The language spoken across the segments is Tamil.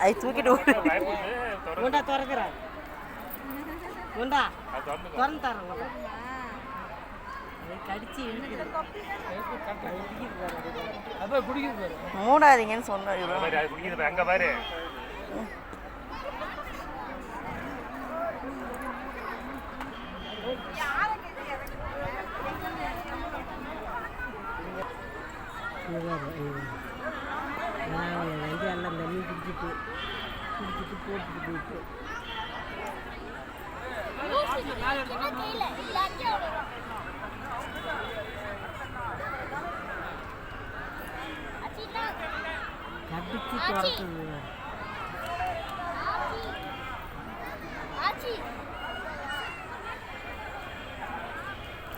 அதை தூக்கிட்டு கொண்டா திறக்கிறேன் கொண்டா திறந்து தரேன் கடிச்சு மூடாதீங்கன்னு சொன்னாரு. அங்க பாரு எல்லாம் தண்ணி குடிச்சிட்டு போட்டுட்டு போயிட்டு கடிச்சு துறக்குது.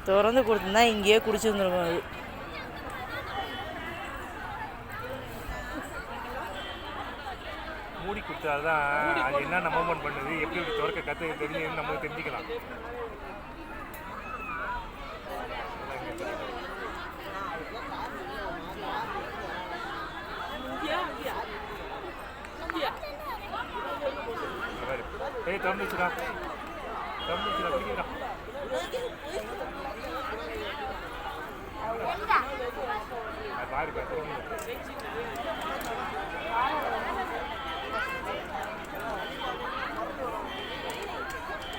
திறந்து கொடுத்துருந்தா இங்கேயே குடிச்சிருந்துருக்கும். அது மூடி கொடுத்தாதான் அது என்னென்ன மூவ்மெண்ட் பண்ணுது, எப்படி எப்படி திறக்க கற்று தெரிஞ்சு நம்ம தெரிஞ்சுக்கலாம். திறந்துச்சுடா குடிக்கலாம். பாரு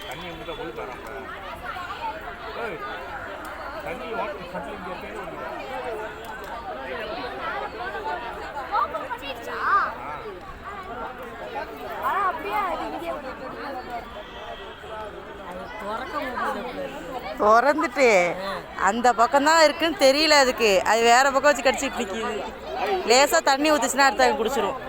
தண்ணி வந்து போய் தராங்க. தண்ணி திறந்துட்டு அந்த பக்கம்தான் இருக்குன்னு தெரியல. அதுக்கு அது வேற பக்கம் வச்சு கடிச்சிட்டு நிற்கிது. லேசாக தண்ணி ஊற்றுச்சுன்னா அடுத்த குடிச்சிடும்.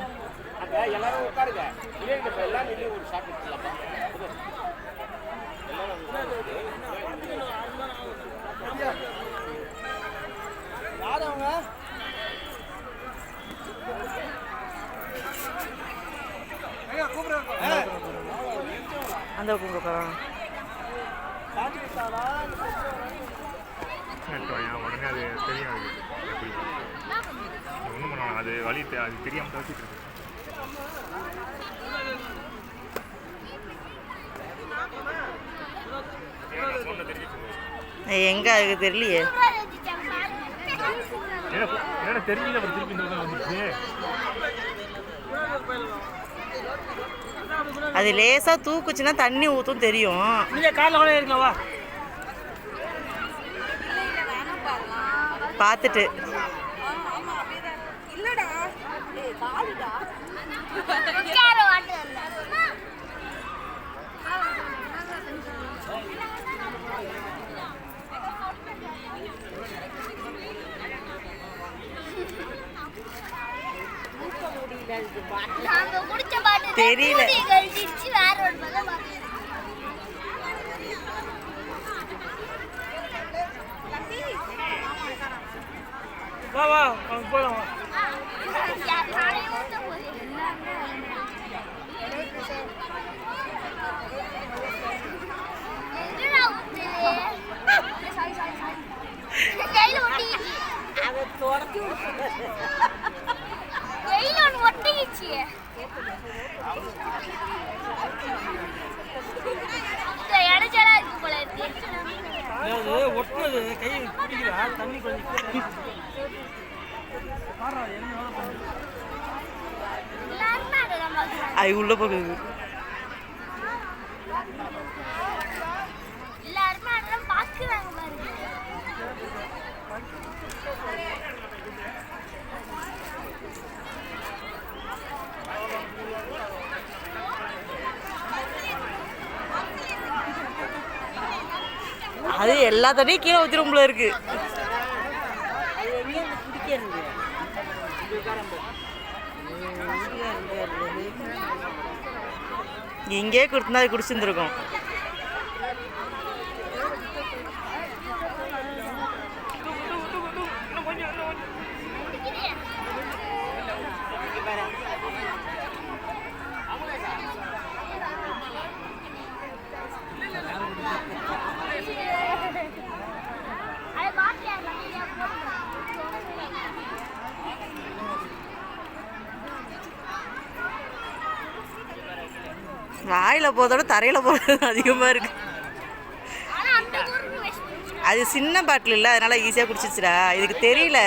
அந்த கூப்பிடுறோம் உடனே அது தெரியும். ஒன்றும் பண்ணுவாங்க, அது வழி அது தெரியாமல் தவிச்சிட்டு இருக்கு. எங்க அதுக்கு தெரியலையே. ஏன்னா தெரிஞ்சது அப்புறம் திருப்பி இந்த வந்துச்சு. அது லேசா தூக்குச்சுன்னா தண்ணி ஊற்றும் தெரியும். பார்த்துட்டு தெரியல. வா வா போலாம். ஒட்டுறது கை பிடிக்கிறா தண்ணி கொஞ்சம் அது உள்ள போகுது. அது எல்லா தண்ணியும் கீழே ஊற்றிரும் போல இருக்கு. இங்கே கொடுத்துனா அது குடிச்சிருந்துருக்கும். வாயில் போதோட தரையில் போகிறது அதிகமாக இருக்கு. அது சின்ன பாட்டில் இல்லை, அதனால ஈஸியாக குடிச்சிச்சுடா. இதுக்கு தெரியல.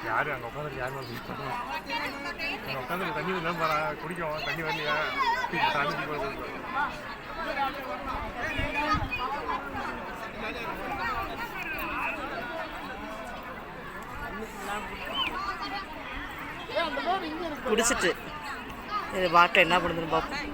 யாரு அங்கே உட்காந்துருக்கு? யாருமே அங்கே உட்காந்து தண்ணி தான் போகிறா, குடிக்கும். தண்ணி வரலையா? தண்ணி போகுது. குடிச்சிட்டு இது பாட்டில் என்ன பண்ணுதுன்னு பார்ப்போம்.